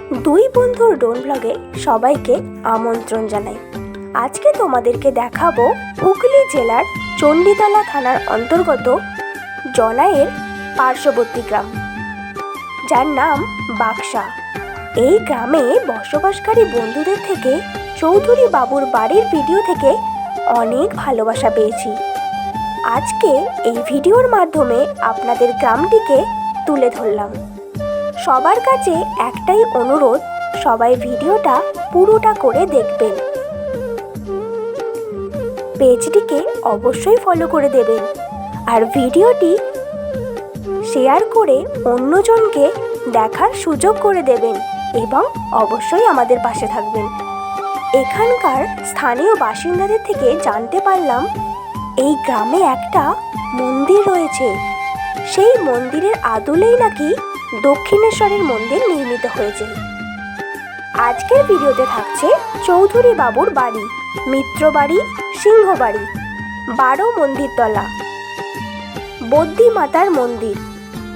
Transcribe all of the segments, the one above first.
দুই বন্ধুর ড্রোন ব্লগে সবাইকে আমন্ত্রণ জানাই। আজকে তোমাদেরকে দেখাবো হুগলি জেলার চণ্ডীতলা থানার অন্তর্গত জনাইয়ের পার্শ্ববর্তী গ্রাম, যার নাম বাক্সা। এই গ্রামে বসবাসকারী বন্ধুদের থেকে চৌধুরী বাবুর বাড়ির ভিডিও থেকে অনেক ভালোবাসা পেয়েছি। আজকে এই ভিডিওর মাধ্যমে আপনাদের গ্রামটিকে তুলে ধরলাম। সবার কাছে একটাই অনুরোধ, সবাই ভিডিওটা পুরোটা করে দেখবেন। পেজটিকে অবশ্যই ফলো করে দেবেন আর ভিডিওটি শেয়ার করে অন্যজনকে দেখার সুযোগ করে দেবেন এবং অবশ্যই আমাদের পাশে থাকবেন। এখানকার স্থানীয় বাসিন্দাদের থেকে জানতে পারলাম এই গ্রামে একটা মন্দির রয়েছে। সেই মন্দিরের আদলেই নাকি দক্ষিণেশ্বরের মন্দির নির্মিত হয়েছে। আজকের ভিডিওতে থাকছে চৌধুরী বাবুর বাড়ি, মিত্রবাড়ি, সিংহবাড়ি, 12 মন্দিরতলা, বদ্যি মাতার মন্দির,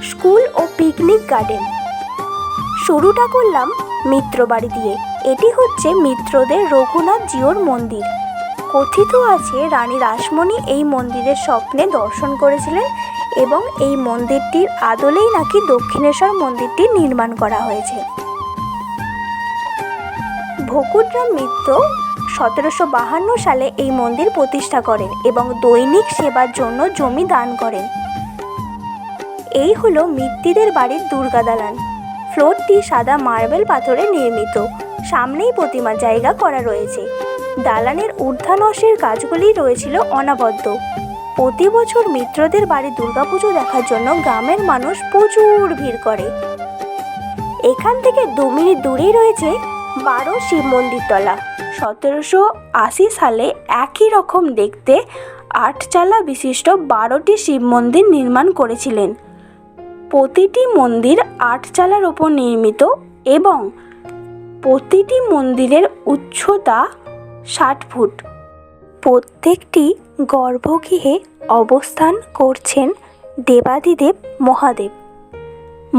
স্কুল ও পিকনিক গার্ডেন। শুরুটা করলাম মিত্রবাড়ি দিয়ে। এটি হচ্ছে মিত্রদের রঘুনাথ জিউর মন্দির। কথিত আছে রানী রাসমণি এই মন্দিরের স্বপ্নে দর্শন করেছিলেন এবং এই মন্দিরটির আদলেই নাকি দক্ষিণেশ্বর মন্দিরটি নির্মাণ করা হয়েছে। ভকুতরাম মিত্র 1752 সালে এই মন্দির প্রতিষ্ঠা করেন এবং দৈনিক সেবার জন্য জমি দান করেন। এই হলো মিত্তিদের বাড়ির দুর্গা দালান। ফ্লোরটি সাদা মার্বেল পাথরে নির্মিত, সামনেই প্রতিমার জায়গা করা রয়েছে। দালানের ঊর্ধ্বাধশের কাজগুলি রয়েছিল অনবদ্য। প্রতি বছর মিত্রদের বাড়ি দুর্গাপুজো দেখার জন্য গ্রামের মানুষ প্রচুর ভিড় করে। এখান থেকে 2 মিনিট দূরেই রয়েছে 12 শিব মন্দিরতলা। 1780 সালে একই রকম দেখতে 8 চালা বিশিষ্ট 12টি শিব মন্দির নির্মাণ করেছিলেন। প্রতিটি মন্দির 8 চালার ওপর নির্মিত এবং প্রতিটি মন্দিরের উচ্চতা 60 ফুট। প্রত্যেকটি গর্ভগৃহে অবস্থান করছেন দেবাদিদেব মহাদেব।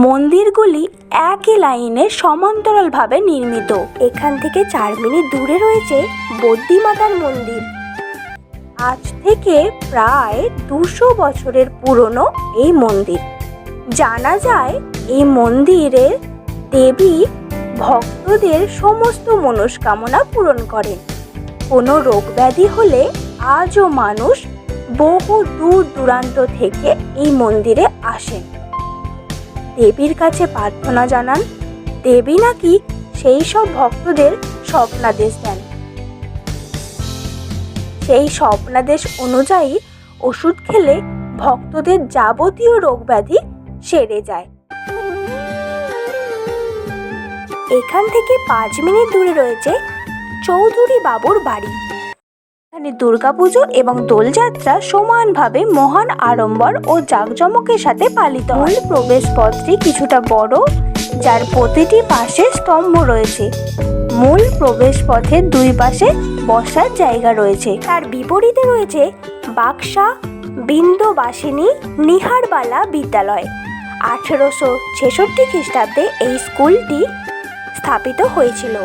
মন্দিরগুলি একই লাইনে সমান্তরালভাবে নির্মিত। এখান থেকে 4 মিনিট দূরে রয়েছে বদ্যি মাতার মন্দির। আজ থেকে প্রায় 200 বছরের পুরনো এই মন্দির। জানা যায় এই মন্দিরের দেবী ভক্তদের সমস্ত মনস্কামনা পূরণ করেন। কোনো রোগ ব্যাধি হলে আজও মানুষ বহু দূর দূরান্ত থেকে এই মন্দিরে আসেন, দেবীর কাছে প্রার্থনা জানান। দেবী নাকি সেই সব ভক্তদের স্বপ্নাদেশ দেন। সেই স্বপ্নাদেশ অনুযায়ী ওষুধ খেলে ভক্তদের যাবতীয় রোগ ব্যাধি সেরে যায়। এখান থেকে 5 মিনিট দূরে রয়েছে চৌধুরী বাবুর বাড়ি। এখানে দুর্গাপুজো এবং দোলযাত্রা সমানভাবে মহান আড়ম্বর ও জাঁকজমকের সাথে পালিত হয়। মূল প্রবেশ পথটি কিছুটা বড়, যার প্রতিটি পাশে স্তম্ভ রয়েছে। মূল প্রবেশ পথের 2 পাশে বসার জায়গা রয়েছে। তার বিপরীতে রয়েছে বাক্সা বিন্দবাসিনী নিহারবালা বিদ্যালয়। 1866 খ্রিস্টাব্দে এই স্কুলটি স্থাপিত হয়েছিল।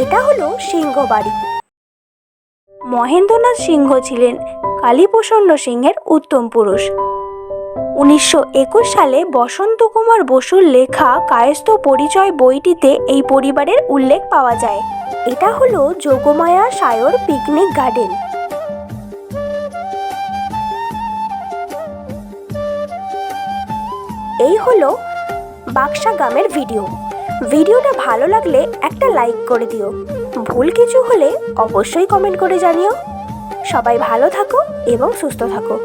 এটা হলো সিংহবাড়ি। মহেন্দ্রনাথ সিংহ ছিলেন কালীপ্রসন্ন সিংহের উত্তম পুরুষ। 1921 সালে বসন্ত কুমার বসুর লেখা কায়স্থ পরিচয় বইটিতে এই পরিবারের উল্লেখ পাওয়া যায়। এটা হলো যোগমায়া সায়র পিকনিক গার্ডেন। এই হলো বাক্সা গ্রামের ভিডিওটা ভালো লাগলে একটা লাইক করে দিও। ভুল কিছু হলে অবশ্যই কমেন্ট করে জানিও। সবাই ভালো থাকো এবং সুস্থ থাকো।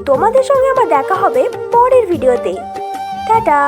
তোমাদের সঙ্গে আবার দেখা হবে পরের ভিডিওতে। টাটা।